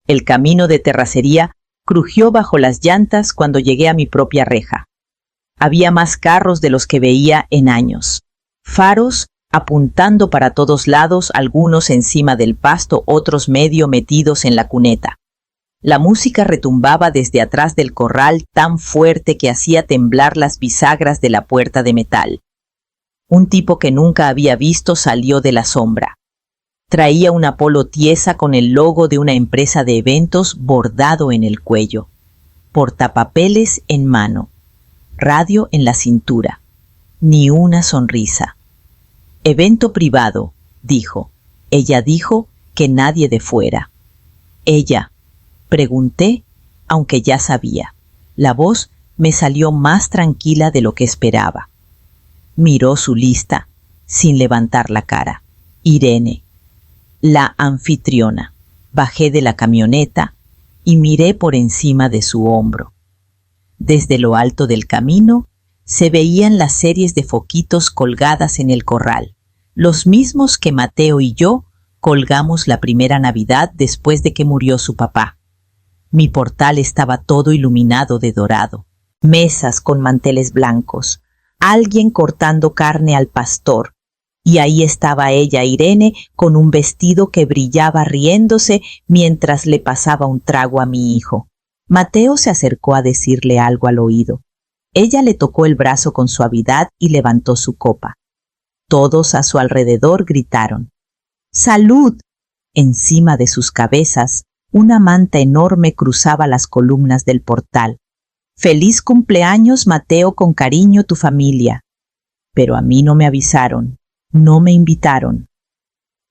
El camino de terracería crujió bajo las llantas cuando llegué a mi propia reja. Había más carros de los que veía en años. Faros apuntando para todos lados, algunos encima del pasto, otros medio metidos en la cuneta. La música retumbaba desde atrás del corral tan fuerte que hacía temblar las bisagras de la puerta de metal. Un tipo que nunca había visto salió de la sombra. Traía una polo tiesa con el logo de una empresa de eventos bordado en el cuello, portapapeles en mano, radio en la cintura, ni una sonrisa. Evento privado, dijo. Ella dijo que nadie de fuera. Ella. Pregunté, aunque ya sabía. La voz me salió más tranquila de lo que esperaba. Miró su lista, sin levantar la cara. Irene, la anfitriona. Bajé de la camioneta y miré por encima de su hombro. Desde lo alto del camino se veían las series de foquitos colgadas en el corral, los mismos que Mateo y yo colgamos la primera Navidad después de que murió su papá. Mi portal estaba todo iluminado de dorado, mesas con manteles blancos, alguien cortando carne al pastor, y ahí estaba ella, Irene, con un vestido que brillaba riéndose mientras le pasaba un trago a mi hijo. Mateo se acercó a decirle algo al oído. Ella le tocó el brazo con suavidad y levantó su copa. Todos a su alrededor gritaron. ¡Salud! Encima de sus cabezas, una manta enorme cruzaba las columnas del portal. ¡Feliz cumpleaños, Mateo, con cariño, tu familia! Pero a mí no me avisaron, no me invitaron.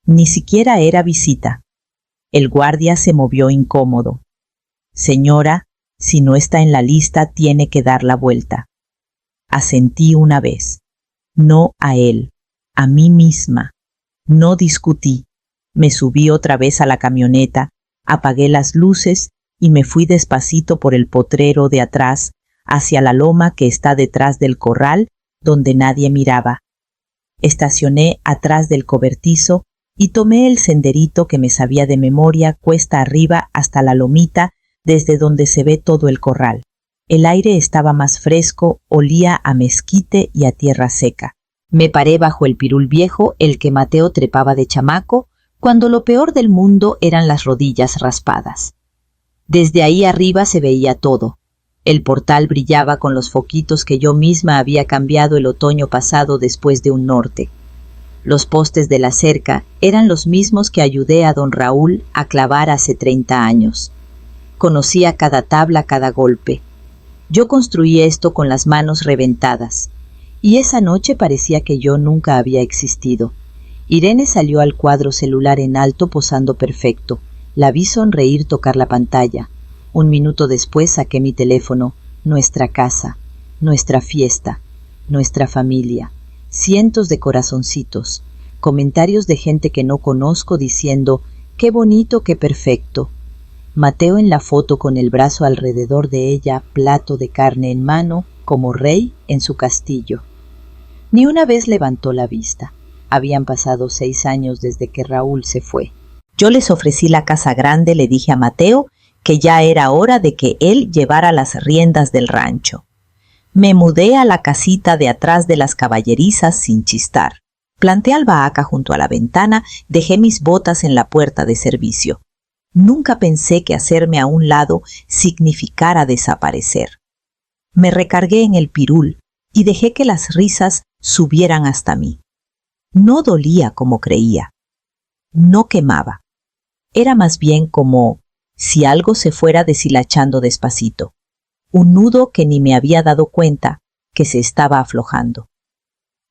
Ni siquiera era visita. El guardia se movió incómodo. Señora, si no está en la lista, tiene que dar la vuelta. Asentí una vez. No a él, a mí misma. No discutí. Me subí otra vez a la camioneta, apagué las luces y me fui despacito por el potrero de atrás hacia la loma que está detrás del corral donde nadie miraba. Estacioné atrás del cobertizo y tomé el senderito que me sabía de memoria cuesta arriba hasta la lomita desde donde se ve todo el corral. El aire estaba más fresco, olía a mezquite y a tierra seca. Me paré bajo el pirul viejo, el que Mateo trepaba de chamaco, cuando lo peor del mundo eran las rodillas raspadas. Desde ahí arriba se veía todo. El portal brillaba con los foquitos que yo misma había cambiado el otoño pasado después de un norte. Los postes de la cerca eran los mismos que ayudé a don Raúl a clavar hace 30 años. Conocía cada tabla, cada golpe. Yo construí esto con las manos reventadas. Y esa noche parecía que yo nunca había existido. Irene salió al cuadro celular en alto posando perfecto. La vi sonreír, tocar la pantalla. Un minuto después saqué mi teléfono. Nuestra casa, nuestra fiesta, nuestra familia. Cientos de corazoncitos. Comentarios de gente que no conozco diciendo «qué bonito, qué perfecto». Mateo en la foto con el brazo alrededor de ella, plato de carne en mano, como rey en su castillo. Ni una vez levantó la vista. Habían pasado 6 años desde que Raúl se fue. Yo les ofrecí la casa grande, le dije a Mateo que ya era hora de que él llevara las riendas del rancho. Me mudé a la casita de atrás de las caballerizas sin chistar. Planté albahaca junto a la ventana, dejé mis botas en la puerta de servicio. Nunca pensé que hacerme a un lado significara desaparecer. Me recargué en el pirul y dejé que las risas subieran hasta mí. No dolía como creía. No quemaba. Era más bien como si algo se fuera deshilachando despacito. Un nudo que ni me había dado cuenta que se estaba aflojando.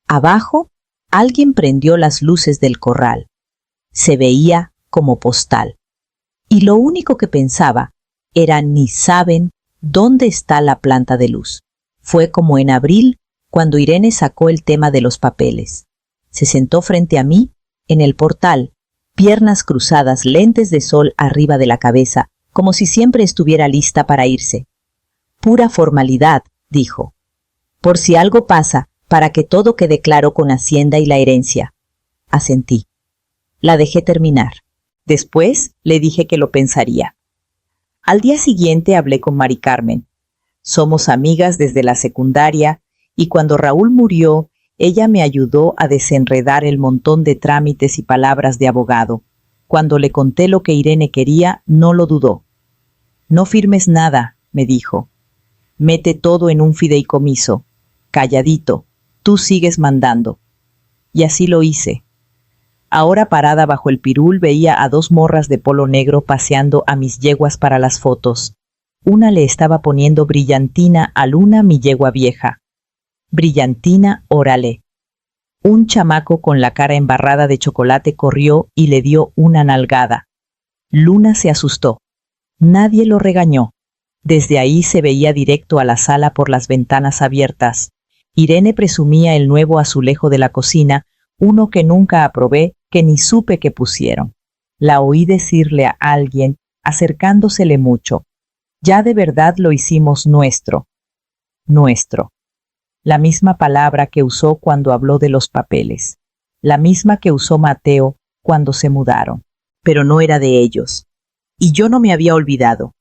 Abajo, alguien prendió las luces del corral. Se veía como postal. Y lo único que pensaba era ni saben dónde está la planta de luz. Fue como en abril cuando Irene sacó el tema de los papeles. Se sentó frente a mí, en el portal, piernas cruzadas, lentes de sol arriba de la cabeza, como si siempre estuviera lista para irse. Pura formalidad, dijo. Por si algo pasa, para que todo quede claro con Hacienda y la herencia. Asentí. La dejé terminar. Después le dije que lo pensaría. Al día siguiente hablé con Mari Carmen. Somos amigas desde la secundaria y cuando Raúl murió, ella me ayudó a desenredar el montón de trámites y palabras de abogado. Cuando le conté lo que Irene quería, no lo dudó. No firmes nada, me dijo. Mete todo en un fideicomiso. Calladito, tú sigues mandando. Y así lo hice. Ahora parada bajo el pirul veía a 2 morras de polo negro paseando a mis yeguas para las fotos. Una le estaba poniendo brillantina a Luna, mi yegua vieja. Brillantina, órale. Un chamaco con la cara embarrada de chocolate corrió y le dio una nalgada. Luna se asustó. Nadie lo regañó. Desde ahí se veía directo a la sala por las ventanas abiertas. Irene presumía el nuevo azulejo de la cocina, uno que nunca aprobé, que ni supe que pusieron. La oí decirle a alguien, acercándosele mucho. Ya de verdad lo hicimos nuestro. Nuestro. La misma palabra que usó cuando habló de los papeles. La misma que usó Mateo cuando se mudaron. Pero no era de ellos. Y yo no me había olvidado.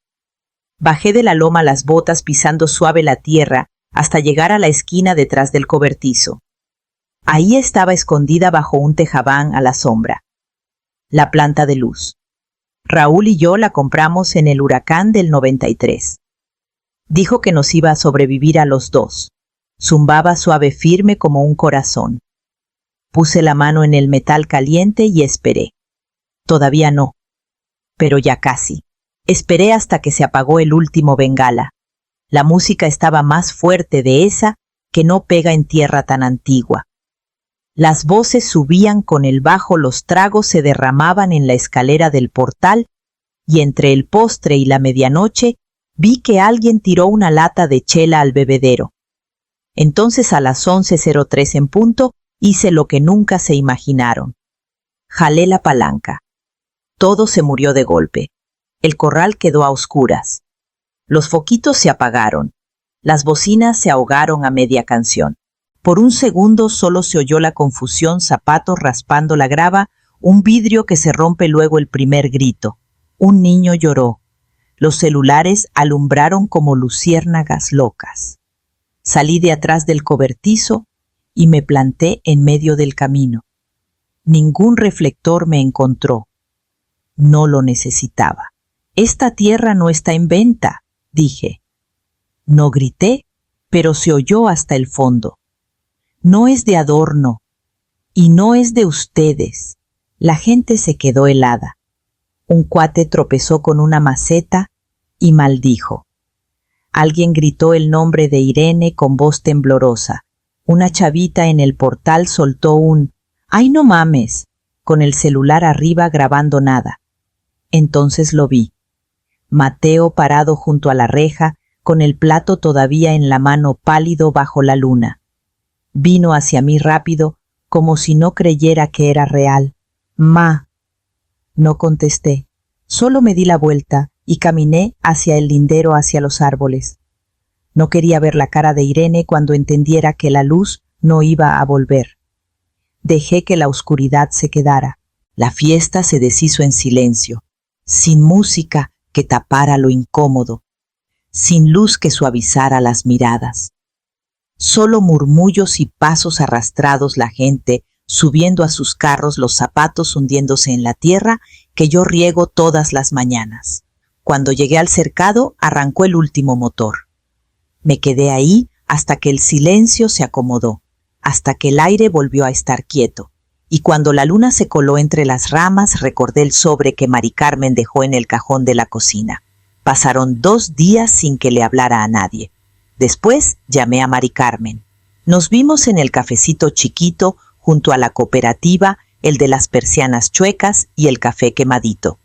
Bajé de la loma las botas pisando suave la tierra hasta llegar a la esquina detrás del cobertizo. Ahí estaba escondida bajo un tejabán a la sombra. La planta de luz. Raúl y yo la compramos en el huracán del 93. Dijo que nos iba a sobrevivir a los 2. Zumbaba suave firme como un corazón. Puse la mano en el metal caliente y esperé. Todavía no. Pero ya casi. Esperé hasta que se apagó el último bengala. La música estaba más fuerte de esa que no pega en tierra tan antigua. Las voces subían con el bajo, los tragos se derramaban en la escalera del portal y entre el postre y la medianoche vi que alguien tiró una lata de chela al bebedero. Entonces a las 11:03 en punto hice lo que nunca se imaginaron. Jalé la palanca. Todo se murió de golpe. El corral quedó a oscuras. Los foquitos se apagaron. Las bocinas se ahogaron a media canción. Por un segundo solo se oyó la confusión, zapatos raspando la grava, un vidrio que se rompe, luego el primer grito. Un niño lloró. Los celulares alumbraron como luciérnagas locas. Salí de atrás del cobertizo y me planté en medio del camino. Ningún reflector me encontró. No lo necesitaba. Esta tierra no está en venta, dije. No grité, pero se oyó hasta el fondo. No es de adorno, y no es de ustedes. La gente se quedó helada. Un cuate tropezó con una maceta y maldijo. Alguien gritó el nombre de Irene con voz temblorosa. Una chavita en el portal soltó un «¡Ay, no mames!» con el celular arriba grabando nada. Entonces lo vi. Mateo parado junto a la reja, con el plato todavía en la mano, pálido bajo la luna. Vino hacia mí rápido, como si no creyera que era real. «Ma». No contesté, solo me di la vuelta y caminé hacia el lindero, hacia los árboles. No quería ver la cara de Irene cuando entendiera que la luz no iba a volver. Dejé que la oscuridad se quedara. La fiesta se deshizo en silencio, sin música que tapara lo incómodo, sin luz que suavizara las miradas. Solo murmullos y pasos arrastrados, la gente subiendo a sus carros, los zapatos hundiéndose en la tierra que yo riego todas las mañanas. Cuando llegué al cercado, arrancó el último motor. Me quedé ahí hasta que el silencio se acomodó, hasta que el aire volvió a estar quieto. Y cuando la luna se coló entre las ramas, recordé el sobre que Mari Carmen dejó en el cajón de la cocina. Pasaron 2 días sin que le hablara a nadie. Después llamé a Mari Carmen. Nos vimos en el cafecito chiquito junto a la cooperativa, el de las persianas chuecas y el café quemadito.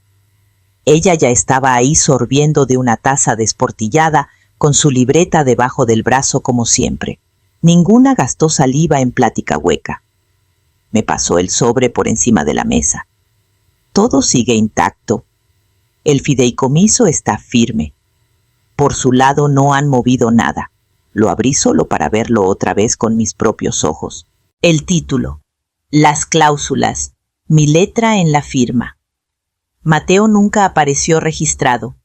Ella ya estaba ahí sorbiendo de una taza desportillada, con su libreta debajo del brazo como siempre. Ninguna gastó saliva en plática hueca. Me pasó el sobre por encima de la mesa. Todo sigue intacto. El fideicomiso está firme. Por su lado no han movido nada. Lo abrí solo para verlo otra vez con mis propios ojos. El título. Las cláusulas. Mi letra en la firma. Mateo nunca apareció registrado.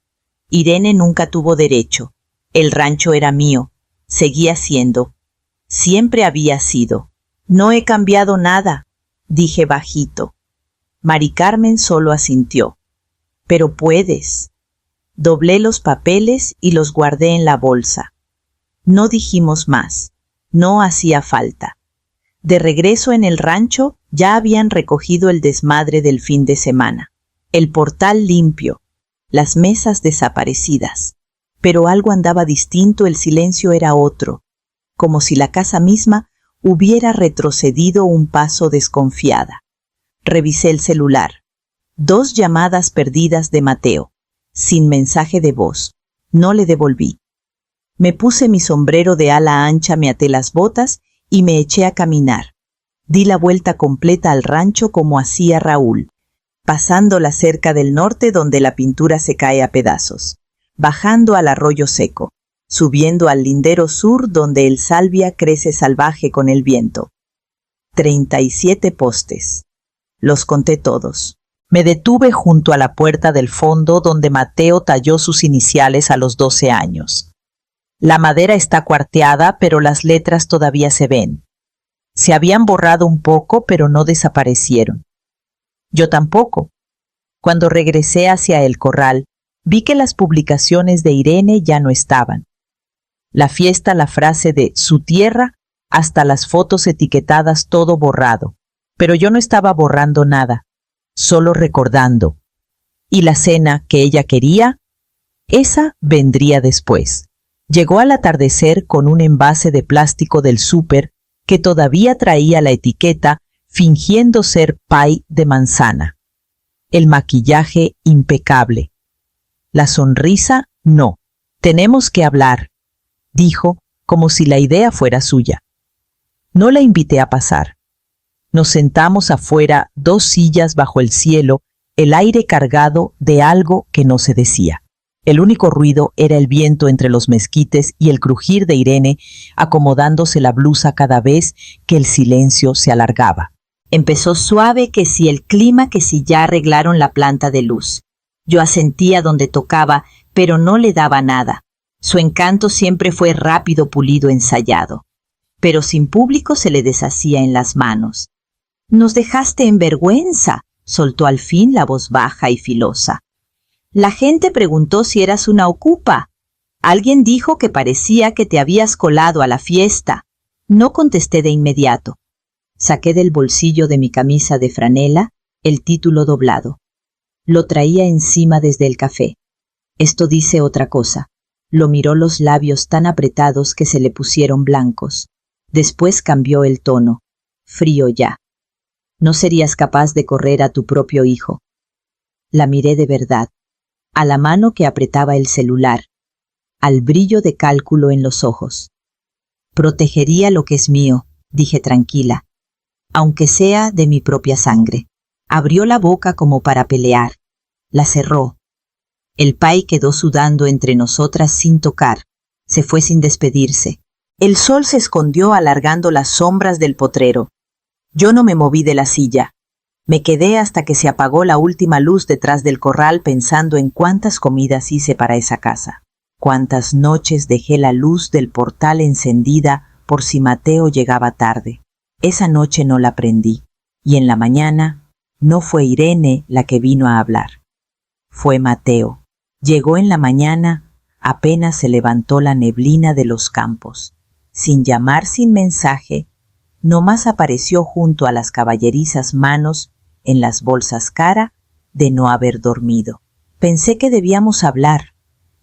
Irene nunca tuvo derecho. El rancho era mío. Seguía siendo. Siempre había sido. No he cambiado nada, dije bajito. Mari Carmen solo asintió. Pero puedes. Doblé los papeles y los guardé en la bolsa. No dijimos más. No hacía falta. De regreso en el rancho, ya habían recogido el desmadre del fin de semana. El portal limpio, las mesas desaparecidas. Pero algo andaba distinto, el silencio era otro, como si la casa misma hubiera retrocedido un paso desconfiada. Revisé el celular. 2 llamadas perdidas de Mateo, sin mensaje de voz. No le devolví. Me puse mi sombrero de ala ancha, me até las botas y me eché a caminar. Di la vuelta completa al rancho como hacía Raúl, pasando la cerca del norte donde la pintura se cae a pedazos, bajando al arroyo seco, subiendo al lindero sur donde el salvia crece salvaje con el viento. 37 postes. Los conté todos. Me detuve junto a la puerta del fondo donde Mateo talló sus iniciales a los 12 años. La madera está cuarteada, pero las letras todavía se ven. Se habían borrado un poco, pero no desaparecieron. Yo tampoco. Cuando regresé hacia el corral, vi que las publicaciones de Irene ya no estaban. La fiesta, la frase de su tierra, hasta las fotos etiquetadas, todo borrado. Pero yo no estaba borrando nada, solo recordando. Y la cena que ella quería, esa vendría después. Llegó al atardecer con un envase de plástico del súper que todavía traía la etiqueta fingiendo ser pie de manzana. El maquillaje impecable. La sonrisa, no. Tenemos que hablar, dijo, como si la idea fuera suya. No la invité a pasar. Nos sentamos afuera, 2 sillas bajo el cielo, el aire cargado de algo que no se decía. El único ruido era el viento entre los mezquites y el crujir de Irene acomodándose la blusa cada vez que el silencio se alargaba. Empezó suave, que si el clima, que si ya arreglaron la planta de luz. Yo asentía donde tocaba, pero no le daba nada. Su encanto siempre fue rápido, pulido, ensayado. Pero sin público se le deshacía en las manos. «Nos dejaste en vergüenza», soltó al fin la voz baja y filosa. «La gente preguntó si eras una ocupa. Alguien dijo que parecía que te habías colado a la fiesta». No contesté de inmediato. Saqué del bolsillo de mi camisa de franela el título doblado. Lo traía encima desde el café. «Esto dice otra cosa». Lo miró, los labios tan apretados que se le pusieron blancos. Después cambió el tono. Frío ya. «No serías capaz de correr a tu propio hijo». La miré de verdad, a la mano que apretaba el celular, al brillo de cálculo en los ojos. «Protegería lo que es mío», dije tranquila, «aunque sea de mi propia sangre». Abrió la boca como para pelear. La cerró. El pay quedó sudando entre nosotras sin tocar. Se fue sin despedirse. El sol se escondió alargando las sombras del potrero. Yo no me moví de la silla. Me quedé hasta que se apagó la última luz detrás del corral, pensando en cuántas comidas hice para esa casa. Cuántas noches dejé la luz del portal encendida por si Mateo llegaba tarde. Esa noche no la prendí. Y en la mañana no fue Irene la que vino a hablar. Fue Mateo. Llegó en la mañana, apenas se levantó la neblina de los campos. Sin llamar, sin mensaje, nomás apareció junto a las caballerizas manos en las bolsas, cara de no haber dormido. «Pensé que debíamos hablar»,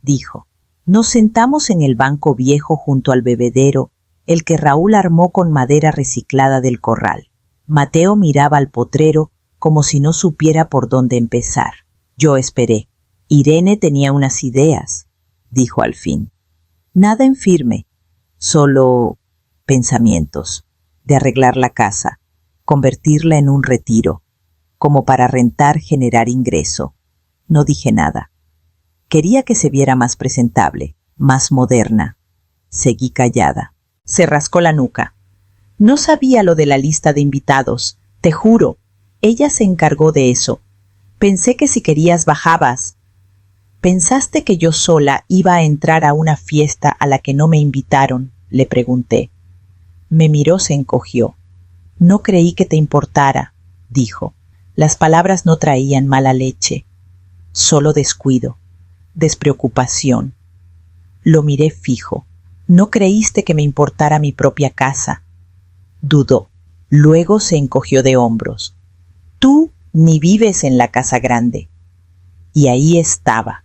dijo. Nos sentamos en el banco viejo junto al bebedero, el que Raúl armó con madera reciclada del corral. Mateo miraba al potrero como si no supiera por dónde empezar. Yo esperé. «Irene tenía unas ideas», dijo al fin. «Nada en firme, solo pensamientos, de arreglar la casa, convertirla en un retiro, como para rentar, generar ingreso». No dije nada. Quería que se viera más presentable, más moderna. Seguí callada. Se rascó la nuca. «No sabía lo de la lista de invitados, te juro. Ella se encargó de eso. Pensé que si querías bajabas». ¿Pensaste que yo sola iba a entrar a una fiesta a la que no me invitaron?, le pregunté. Me miró, se encogió. No creí que te importara, dijo. Las palabras no traían mala leche, solo descuido, despreocupación. Lo miré fijo. No creíste que me importara mi propia casa. Dudó. Luego se encogió de hombros. Tú ni vives en la casa grande. Y ahí estaba.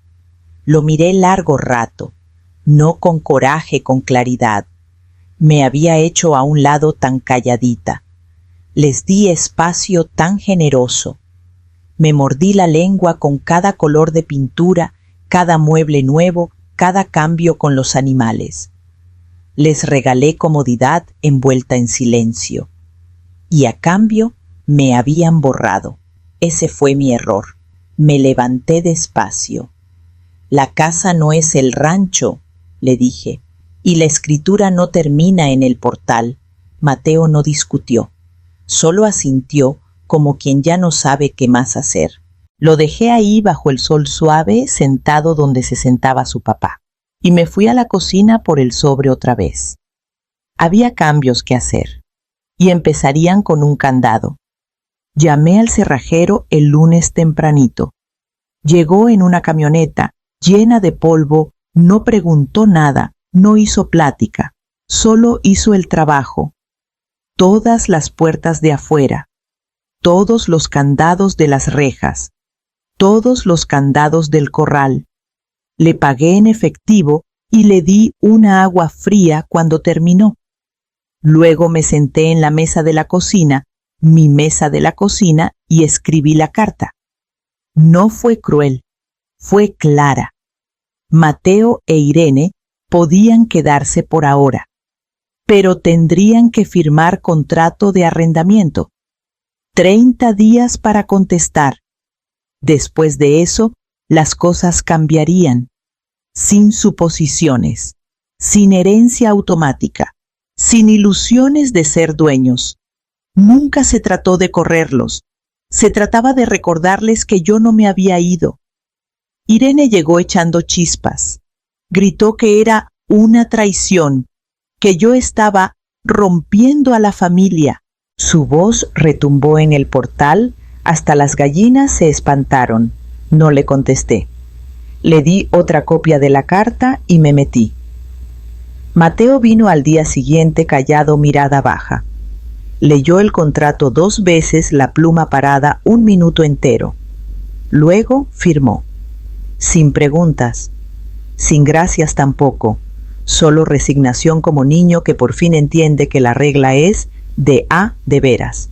Lo miré largo rato, no con coraje, con claridad. Me había hecho a un lado tan calladita. Les di espacio tan generoso. Me mordí la lengua con cada color de pintura, cada mueble nuevo, cada cambio con los animales. Les regalé comodidad envuelta en silencio. Y a cambio me habían borrado. Ese fue mi error. Me levanté despacio. La casa no es el rancho, le dije, y la escritura no termina en el portal. Mateo no discutió, solo asintió como quien ya no sabe qué más hacer. Lo dejé ahí bajo el sol suave, sentado donde se sentaba su papá, y me fui a la cocina por el sobre otra vez. Había cambios que hacer, y empezarían con un candado. Llamé al cerrajero el lunes tempranito. Llegó en una camioneta, llena de polvo, no preguntó nada, no hizo plática, solo hizo el trabajo. Todas las puertas de afuera, todos los candados de las rejas, todos los candados del corral. Le pagué en efectivo y le di una agua fría cuando terminó. Luego me senté en la mesa de la cocina, mi mesa de la cocina, y escribí la carta. No fue cruel, fue clara. Mateo e Irene podían quedarse por ahora, pero tendrían que firmar contrato de arrendamiento. 30 días para contestar. Después de eso, las cosas cambiarían, sin suposiciones, sin herencia automática, sin ilusiones de ser dueños. Nunca se trató de correrlos. Se trataba de recordarles que yo no me había ido. Irene llegó echando chispas. Gritó que era una traición, que yo estaba rompiendo a la familia. Su voz retumbó en el portal, hasta las gallinas se espantaron. No le contesté. Le di otra copia de la carta y me metí. Mateo vino al día siguiente callado, mirada baja. Leyó el contrato 2 veces, la pluma parada 1 minuto entero. Luego firmó. Sin preguntas, sin gracias tampoco, solo resignación como niño que por fin entiende que la regla es de a de veras.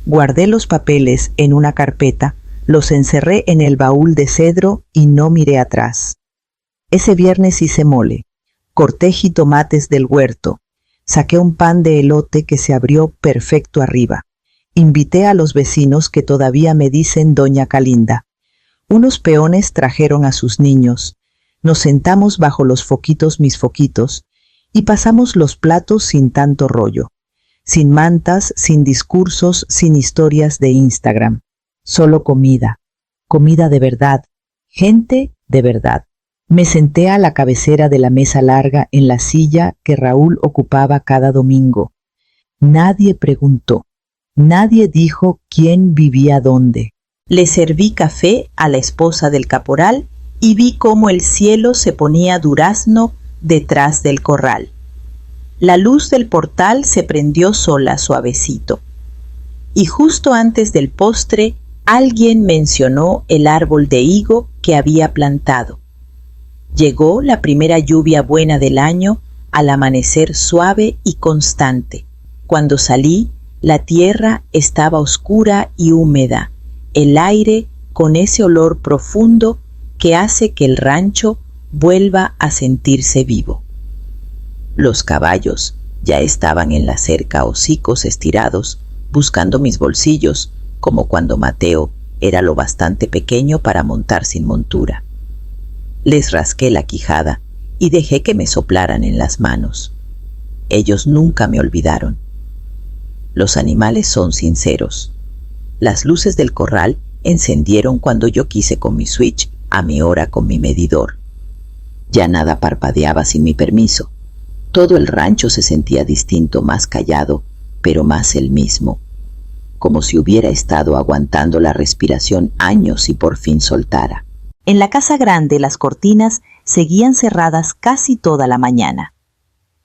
Guardé los papeles en una carpeta, los encerré en el baúl de cedro y no miré atrás. Ese viernes hice mole, corté jitomates del huerto, saqué un pan de elote que se abrió perfecto arriba. Invité a los vecinos que todavía me dicen Doña Calinda. Unos peones trajeron a sus niños. Nos sentamos bajo los foquitos, mis foquitos, y pasamos los platos sin tanto rollo. Sin mantas, sin discursos, sin historias de Instagram. Solo comida. Comida de verdad. Gente de verdad. Me senté a la cabecera de la mesa larga en la silla que Raúl ocupaba cada domingo. Nadie preguntó. Nadie dijo quién vivía dónde. Le serví café a la esposa del caporal y vi cómo el cielo se ponía durazno detrás del corral. La luz del portal se prendió sola suavecito. Y justo antes del postre, alguien mencionó el árbol de higo que había plantado. Llegó la primera lluvia buena del año, al amanecer suave y constante. Cuando salí, la tierra estaba oscura y húmeda, el aire con ese olor profundo que hace que el rancho vuelva a sentirse vivo. Los caballos ya estaban en la cerca, hocicos estirados, buscando mis bolsillos, como cuando Mateo era lo bastante pequeño para montar sin montura. Les rasqué la quijada y dejé que me soplaran en las manos. Ellos nunca me olvidaron. Los animales son sinceros. Las luces del corral encendieron cuando yo quise con mi switch a mi hora con mi medidor. Ya nada parpadeaba sin mi permiso. Todo el rancho se sentía distinto, más callado, pero más el mismo, como si hubiera estado aguantando la respiración años y por fin soltara. En la casa grande las cortinas seguían cerradas casi toda la mañana.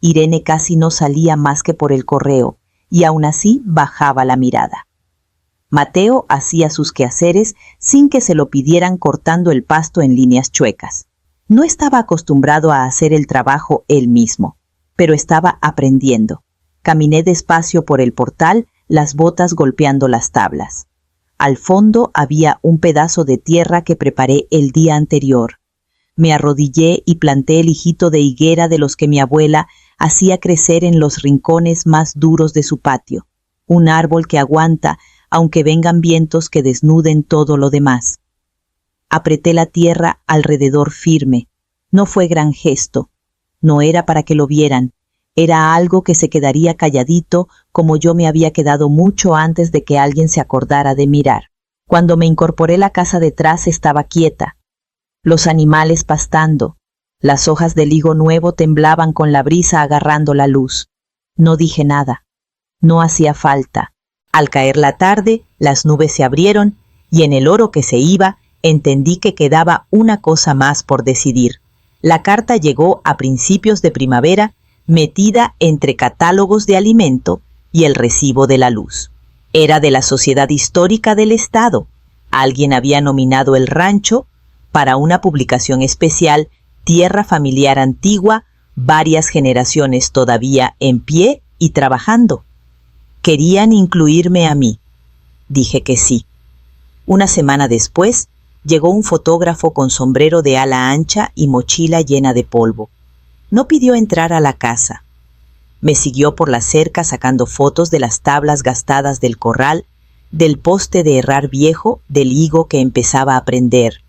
Irene casi no salía más que por el correo, y aún así bajaba la mirada. Mateo hacía sus quehaceres sin que se lo pidieran, cortando el pasto en líneas chuecas. No estaba acostumbrado a hacer el trabajo él mismo, pero estaba aprendiendo. Caminé despacio por el portal, las botas golpeando las tablas. Al fondo había un pedazo de tierra que preparé el día anterior. Me arrodillé y planté el hijito de higuera de los que mi abuela hacía crecer en los rincones más duros de su patio. Un árbol que aguanta, aunque vengan vientos que desnuden todo lo demás. Apreté la tierra alrededor firme. No fue gran gesto. No era para que lo vieran. Era algo que se quedaría calladito, como yo me había quedado mucho antes de que alguien se acordara de mirar. Cuando me incorporé, la casa detrás estaba quieta. Los animales pastando. Las hojas del higo nuevo temblaban con la brisa agarrando la luz. No dije nada. No hacía falta. Al caer la tarde, las nubes se abrieron y en el oro que se iba, entendí que quedaba una cosa más por decidir. La carta llegó a principios de primavera, metida entre catálogos de alimento y el recibo de la luz. Era de la Sociedad Histórica del Estado. Alguien había nominado el rancho para una publicación especial, Tierra Familiar Antigua, varias generaciones todavía en pie y trabajando. Querían incluirme a mí. Dije que sí. Una semana después, llegó un fotógrafo con sombrero de ala ancha y mochila llena de polvo. No pidió entrar a la casa. Me siguió por la cerca sacando fotos de las tablas gastadas del corral, del poste de herrar viejo, del higo que empezaba a prender.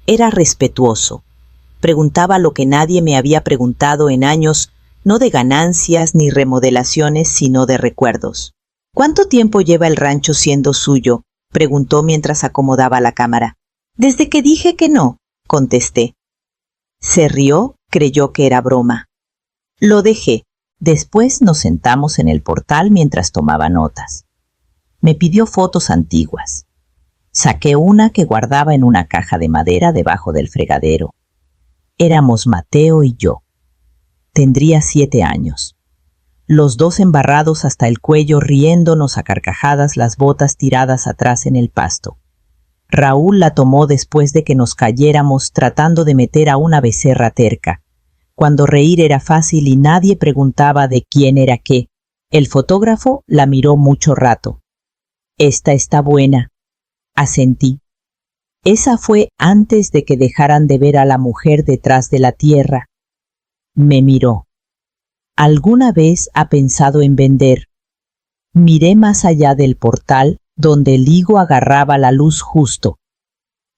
Era respetuoso. Preguntaba lo que nadie me había preguntado en años, no de ganancias ni remodelaciones, sino de recuerdos. ¿Cuánto tiempo lleva el rancho siendo suyo?, preguntó mientras acomodaba la cámara. Desde que dije que no, contesté. Se rió, creyó que era broma. Lo dejé. Después nos sentamos en el portal mientras tomaba notas. Me pidió fotos antiguas. Saqué una que guardaba en una caja de madera debajo del fregadero. Éramos Mateo y yo. Tendría 7 años. Los dos embarrados hasta el cuello, riéndonos a carcajadas, las botas tiradas atrás en el pasto. Raúl la tomó después de que nos cayéramos, tratando de meter a una becerra terca. Cuando reír era fácil y nadie preguntaba de quién era qué. El fotógrafo la miró mucho rato. «Esta está buena», asentí. Esa fue antes de que dejaran de ver a la mujer detrás de la tierra. Me miró. ¿Alguna vez ha pensado en vender? Miré más allá del portal, donde el higo agarraba la luz justo,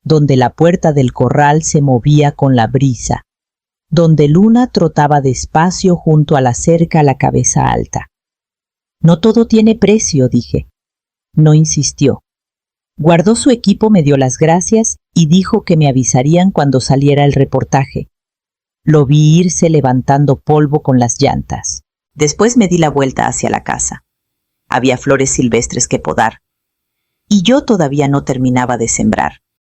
donde la puerta del corral se movía con la brisa, donde Luna trotaba despacio junto a la cerca, la cabeza alta. No todo tiene precio, dije. No insistió. Guardó su equipo, me dio las gracias y dijo que me avisarían cuando saliera el reportaje. Lo vi irse levantando polvo con las llantas. Después me di la vuelta hacia la casa. Había flores silvestres que podar. Y yo todavía no terminaba de sembrar.